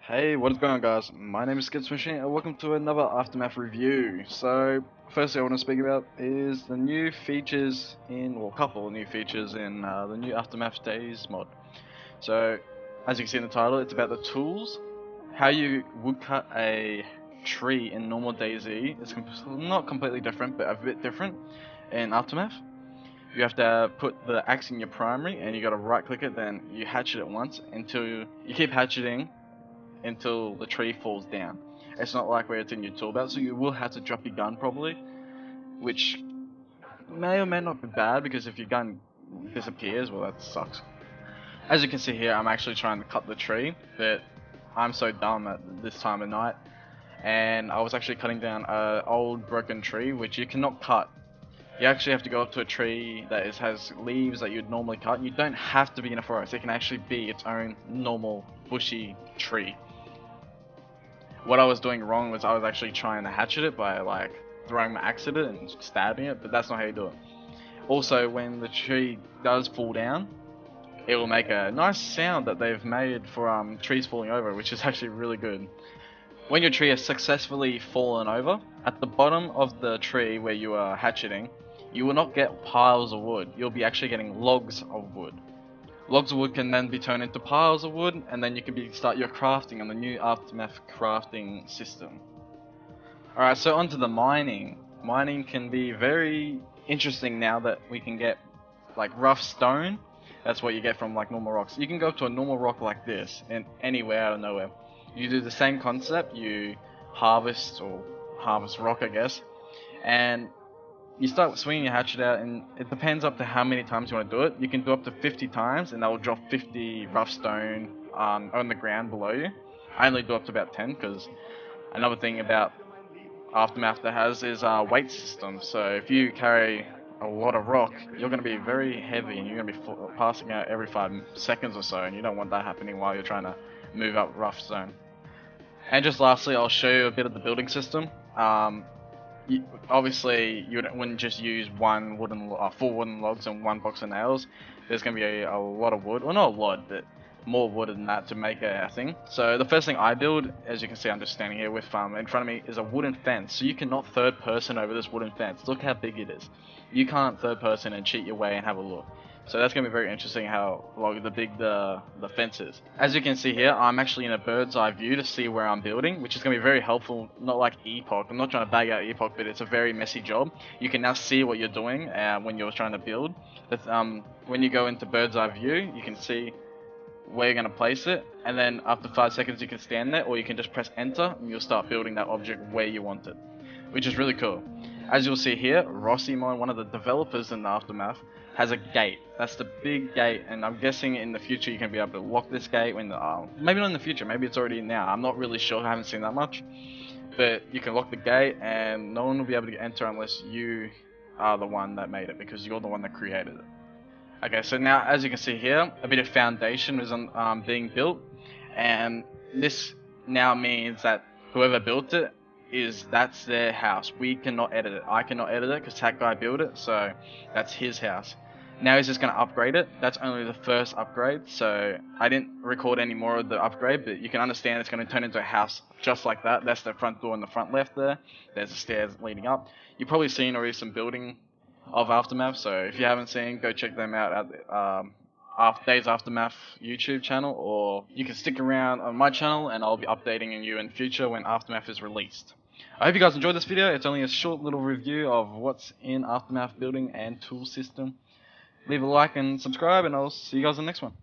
Hey, what is going on guys? My name is Skips Machine and welcome to another Aftermath review. So, firstly I want to speak about is the new features well, a couple of new features in the new Aftermath Days mod. So, as you can see in the title, it's about the tools. How you woodcut a tree in normal DayZ is not completely different, but a bit different in Aftermath. You have to put the axe in your primary and you got to right click it, then you hatchet it once until you keep hatcheting until the tree falls down. It's not like where it's in your tool belt, so you will have to drop your gun probably, which may or may not be bad because if your gun disappears, well that sucks. As you can see here, I'm actually trying to cut the tree, but I'm so dumb at this time of night, and I was actually cutting down an old broken tree which you cannot cut. You actually have to go up to a tree that has leaves that you'd normally cut. You don't have to be in a forest, it can actually be its own normal bushy tree. What I was doing wrong was I was actually trying to hatchet it by like throwing my axe at it and stabbing it, but that's not how you do it. Also, when the tree does fall down, it will make a nice sound that they've made for trees falling over, which is actually really good. When your tree has successfully fallen over, at the bottom of the tree where you are hatcheting, you will not get piles of wood, you'll be actually getting logs of wood. Logs of wood can then be turned into piles of wood, and then you can start your crafting on the new Aftermath crafting system. Alright, so onto the mining. Mining can be very interesting now that we can get like rough stone. That's what you get from like normal rocks. You can go to a normal rock like this and anywhere out of nowhere. You do the same concept, you harvest rock I guess, and you start swinging your hatchet out, and it depends up to how many times you want to do it. You can do up to 50 times and that will drop 50 rough stone on the ground below you. I only do up to about 10 because another thing about Aftermath that has is weight system. So if you carry a lot of rock, you're going to be very heavy and you're going to be passing out every 5 seconds or so, and you don't want that happening while you're trying to move up rough stone. And just lastly, I'll show you a bit of the building system. Obviously you wouldn't just use four wooden logs and one box of nails. There's going to be a lot of wood, well not a lot, but more wood than that to make a thing. So the first thing I build, as you can see I'm just standing here with in front of me, is a wooden fence. So you cannot third person over this wooden fence. Look how big it is. You can't third person and cheat your way and have a look. So that's going to be very interesting how big the fence is. As you can see here, I'm actually in a bird's eye view to see where I'm building, which is going to be very helpful, not like Epoch. I'm not trying to bag out Epoch, but it's a very messy job. You can now see what you're doing when you're trying to build. When you go into bird's eye view, you can see where you're going to place it, and then after 5 seconds you can stand there, or you can just press enter and you'll start building that object where you want it, which is really cool. As you'll see here, Rossimon, one of the developers in the Aftermath, has a gate. That's the big gate, and I'm guessing in the future you can be able to lock this gate when maybe not in the future, maybe it's already now. I'm not really sure, I haven't seen that much. But you can lock the gate and no one will be able to enter unless you are the one that made it, because you're the one that created it. Okay, so now as you can see here, a bit of foundation is being built, and this now means that whoever built it that's their house. We cannot edit it. I cannot edit it because that guy built it, so that's his house. Now he's just going to upgrade it. That's only the first upgrade, so I didn't record any more of the upgrade, but you can understand it's going to turn into a house just like that. That's the front door in the front left there. There's the stairs leading up. You've probably seen already some building of Aftermath, so if you haven't seen, go check them out at Days Aftermath YouTube channel, or you can stick around on my channel and I'll be updating you in future when Aftermath is released. I hope you guys enjoyed this video. It's only a short little review of what's in Aftermath building and tool system. Leave a like and subscribe, and I'll see you guys in the next one.